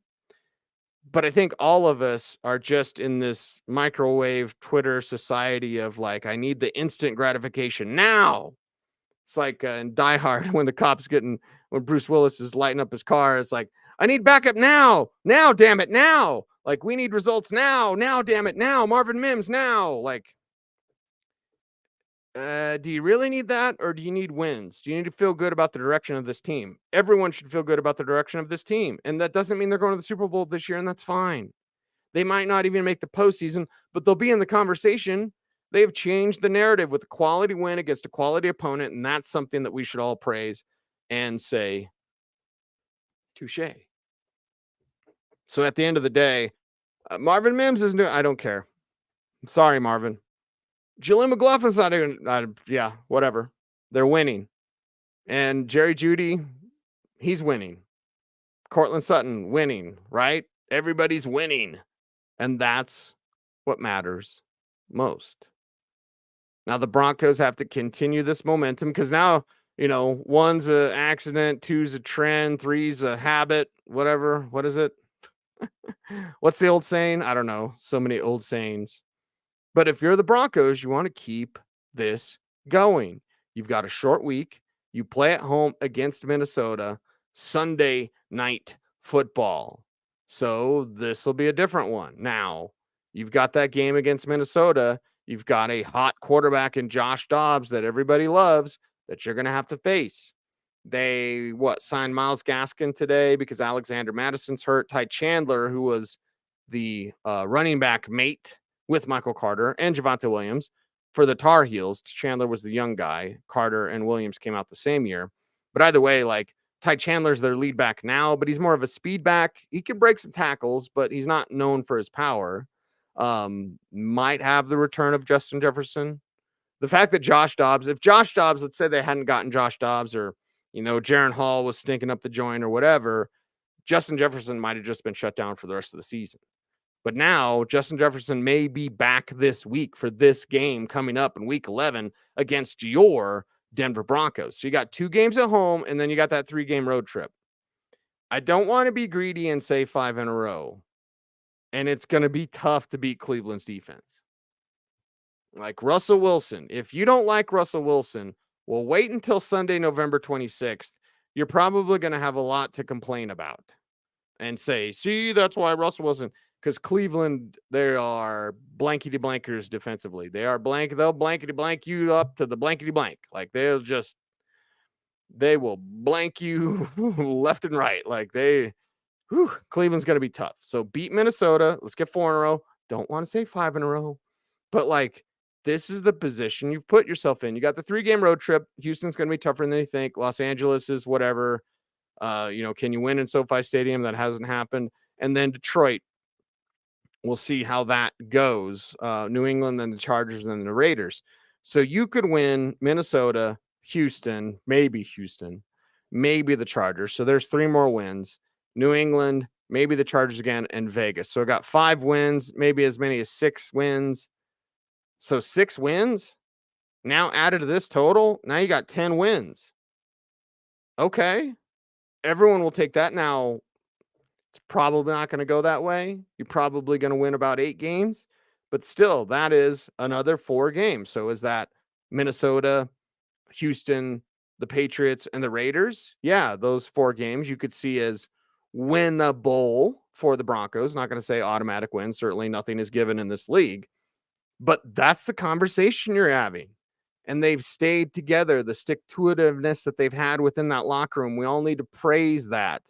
But I think all of us are just in this microwave Twitter society of like, I need the instant gratification now. It's like in Die Hard when when Bruce Willis is lighting up his car. It's like, I need backup now. Now, damn it, now. Like, we need results now. Now, damn it, now. Marvin Mims, now. Like, do you really need that, or do you need wins? Do you need to feel good about the direction of this team? Everyone should feel good about the direction of this team, and that doesn't mean they're going to the Super Bowl this year, and that's fine. They might not even make the postseason, but they'll be in the conversation. They've changed the narrative with a quality win against a quality opponent, and that's something that we should all praise and say, touche. So at the end of the day, Marvin Mims is new. I don't care. I'm sorry, Marvin. Jaleel McLaughlin's not even, yeah, whatever. They're winning. And Jerry Jeudy, he's winning. Cortland Sutton, winning, right? Everybody's winning. And that's what matters most. Now the Broncos have to continue this momentum because now, one's an accident, two's a trend, three's a habit, whatever. What is it? What's the old saying? I don't know. So many old sayings. But if you're the Broncos, you want to keep this going. You've got a short week. You play at home against Minnesota, Sunday night football. So this will be a different one. Now, you've got that game against Minnesota. You've got a hot quarterback in Josh Dobbs that everybody loves that you're going to have to face. They signed Myles Gaskin today because Alexander Madison's hurt. Ty Chandler, who was the running back mate with Michael Carter and Javonte Williams for the Tar Heels. Chandler was the young guy. Carter and Williams came out the same year. But either way, like Ty Chandler's their lead back now, but he's more of a speed back. He can break some tackles, but he's not known for his power. Might have the return of Justin Jefferson. The fact that if Josh Dobbs, let's say they hadn't gotten Josh Dobbs or, Jaron Hall was stinking up the joint or whatever, Justin Jefferson might have just been shut down for the rest of the season. But now Justin Jefferson may be back this week for this game coming up in week 11 against your Denver Broncos. So you got 2 games at home, and then you got that 3-game road trip. I don't want to be greedy and say 5 in a row. And it's going to be tough to beat Cleveland's defense. Like Russell Wilson. If you don't like Russell Wilson, well, wait until Sunday, November 26th. You're probably going to have a lot to complain about and say, see, that's why Russell Wilson, because Cleveland, they are blankety blankers defensively. They are they'll blankety blank you up to the blankety blank. Like they will blank you left and right. Like Cleveland's going to be tough. So beat Minnesota. Let's get 4 in a row. Don't want to say 5 in a row, but like, this is the position you've put yourself in. You got the 3-game road trip. Houston's going to be tougher than you think. Los Angeles is whatever. Can you win in SoFi Stadium? That hasn't happened. And then Detroit. We'll see how that goes. New England, then the Chargers, and then the Raiders. So you could win Minnesota, Houston, maybe the Chargers. So there's 3 more wins. New England, maybe the Chargers again, and Vegas. So I got 5 wins, maybe as many as 6 wins. So 6 wins now added to this total. Now you got 10 wins. Okay. Everyone will take that. Now, it's probably not going to go that way. You're probably going to win about 8 games, but still, that is another 4 games. So is that Minnesota, Houston, the Patriots, and the Raiders? Yeah, those 4 games you could see as winnable for the Broncos. Not going to say automatic win. Certainly nothing is given in this league. But that's the conversation you're having. And they've stayed together, the stick-to-itiveness that they've had within that locker room. We all need to praise that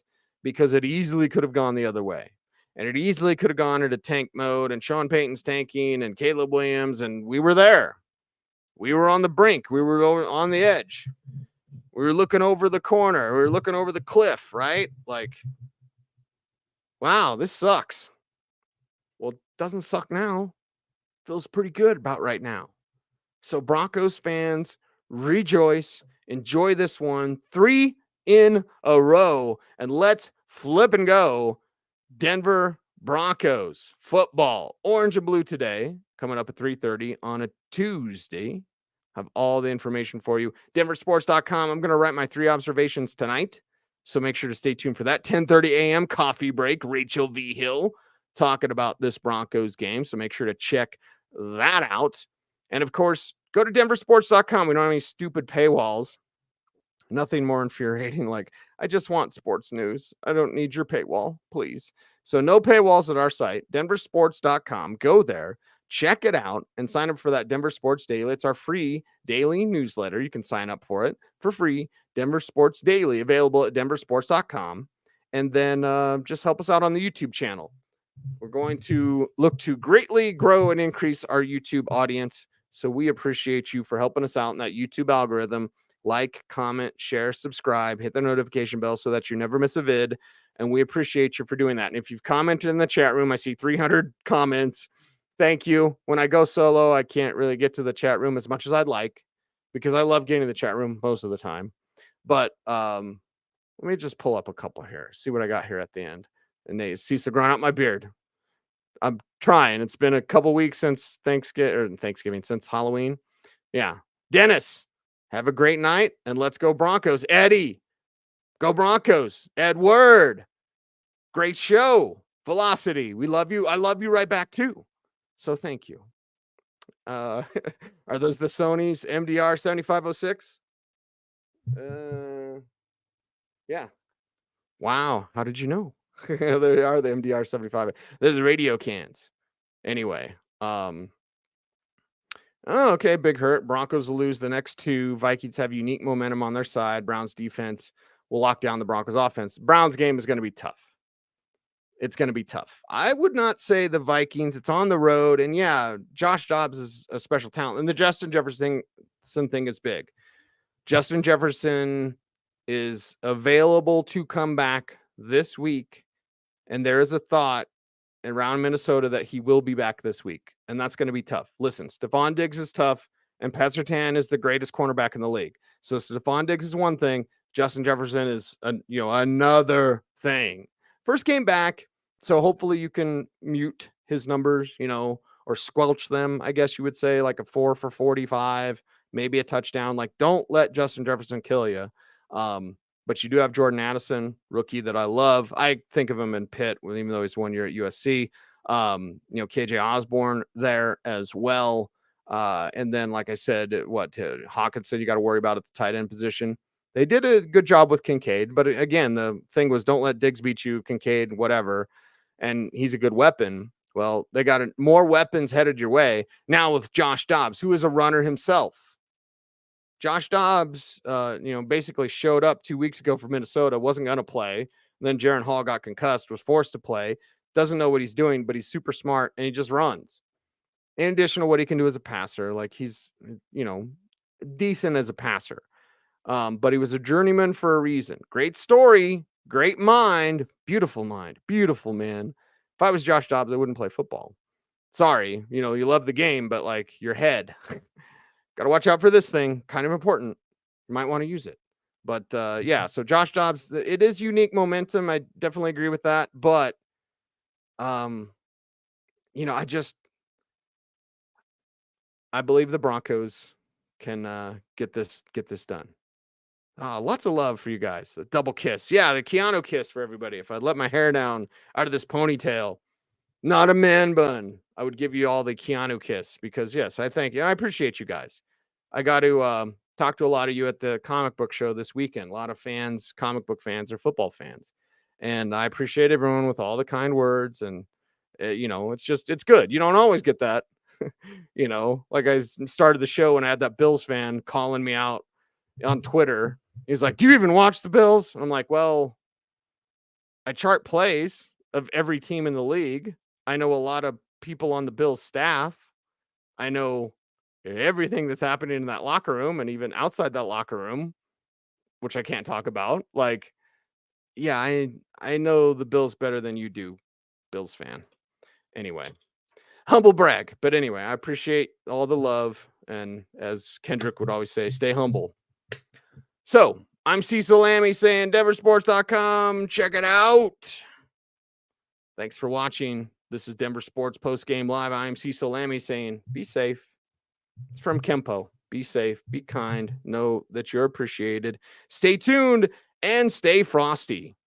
because it easily could have gone the other way. And it easily could have gone into tank mode and Sean Payton's tanking and Caleb Williams. And we were there. We were on the brink. We were on the edge. We were looking over the corner. We were looking over the cliff, right? Like, wow, this sucks. Well, it doesn't suck now. Feels pretty good about right now. So Broncos fans, rejoice, enjoy this one. 3 in a row, and let's flip and go. Denver Broncos football, orange and blue today, coming up at 3:30 on a Tuesday. Have all the information for you. Denversports.com. I'm going to write my 3 observations tonight, so make sure to stay tuned for that. 10:30 a.m. coffee break. Rachel V. Hill talking about this Broncos game, so make sure to check that out. And of course, go to denversports.com. We don't have any stupid paywalls. Nothing more infuriating. Like, I just want sports news. I don't need your paywall, please. So no paywalls at our site, denversports.com. Go there, check it out, and sign up for that Denver Sports Daily. It's our free daily newsletter. You can sign up for it for free. Denver Sports Daily, available at denversports.com. And then just help us out on the YouTube channel. We're going to look to greatly grow and increase our YouTube audience. So we appreciate you for helping us out in that YouTube algorithm. Like, comment, share, subscribe, hit the notification bell so that you never miss a vid. And we appreciate you for doing that. And if you've commented in the chat room, I see 300 comments. Thank you. When I go solo, I can't really get to the chat room as much as I'd like because I love getting to the chat room most of the time. But let me just pull up a couple here, see what I got here at the end. And they cease to grind out my beard. I'm trying. It's been a couple weeks since Thanksgiving, since Halloween. Yeah. Dennis, have a great night, and let's go Broncos. Eddie, go Broncos. Edward, great show. Velocity, we love you. I love you right back too. So thank you. Are those the Sony's MDR 7506? Yeah. Wow. How did you know? There are the MDR 75. They're the radio cans. Anyway. Oh, okay. Big hurt. Broncos will lose the next two. Vikings have unique momentum on their side. Browns defense will lock down the Broncos offense. Browns game is going to be tough. It's going to be tough. I would not say the Vikings. It's on the road. And yeah, Josh Dobbs is a special talent. And the Justin Jefferson thing is big. Justin Jefferson is available to come back this week. And there is a thought around Minnesota that he will be back this week. And that's going to be tough. Listen, Stephon Diggs is tough. And Pat Surtain is the greatest cornerback in the league. So Stephon Diggs is one thing. Justin Jefferson is another thing. First game back, so hopefully you can mute his numbers, or squelch them, I guess you would say, like a 4 for 45, maybe a touchdown. Like, don't let Justin Jefferson kill you. But you do have Jordan Addison, rookie that I love. I think of him in Pitt, even though he's 1 year at USC. KJ Osborne there as well. And then, like I said, Hawkinson, you got to worry about at the tight end position. They did a good job with Kincaid, but again, the thing was don't let Diggs beat you, Kincaid, whatever. And he's a good weapon. Well, they got more weapons headed your way now with Josh Dobbs, who is a runner himself. Josh Dobbs, basically showed up 2 weeks ago for Minnesota, wasn't going to play. And then Jaron Hall got concussed, was forced to play, doesn't know what he's doing, but he's super smart and he just runs. In addition to what he can do as a passer, like he's, decent as a passer. But he was a journeyman for a reason. Great story, great mind, beautiful man. If I was Josh Dobbs, I wouldn't play football. Sorry, you love the game, but like your head, got to watch out for this thing. Kind of important. You might want to use it. But so Josh Dobbs, it is unique momentum. I definitely agree with that. But, I believe the Broncos can get this done. Lots of love for you guys. A double kiss. Yeah, the Keanu kiss for everybody. If I'd let my hair down out of this ponytail, not a man bun, I would give you all the Keanu kiss because, yes, I thank you. I appreciate you guys. I got to talk to a lot of you at the comic book show this weekend. A lot of fans, comic book fans, or football fans. And I appreciate everyone with all the kind words. And, it's good. You don't always get that. Like I started the show and I had that Bills fan calling me out on Twitter. He's like, do you even watch the Bills? And I'm like, well, I chart plays of every team in the league. I know a lot of people on the Bills staff. I know everything that's happening in that locker room and even outside that locker room, which I can't talk about. Like, yeah, I know the Bills better than you do, Bills fan. Anyway, humble brag. But anyway, I appreciate all the love. And as Kendrick would always say, stay humble. So I'm Cecil Lammey saying DenverSports.com. Check it out. Thanks for watching. This is Denver Sports Postgame Live. I am Cecil Lammey saying be safe. It's from Kempo. Be safe. Be kind. Know that you're appreciated. Stay tuned and stay frosty.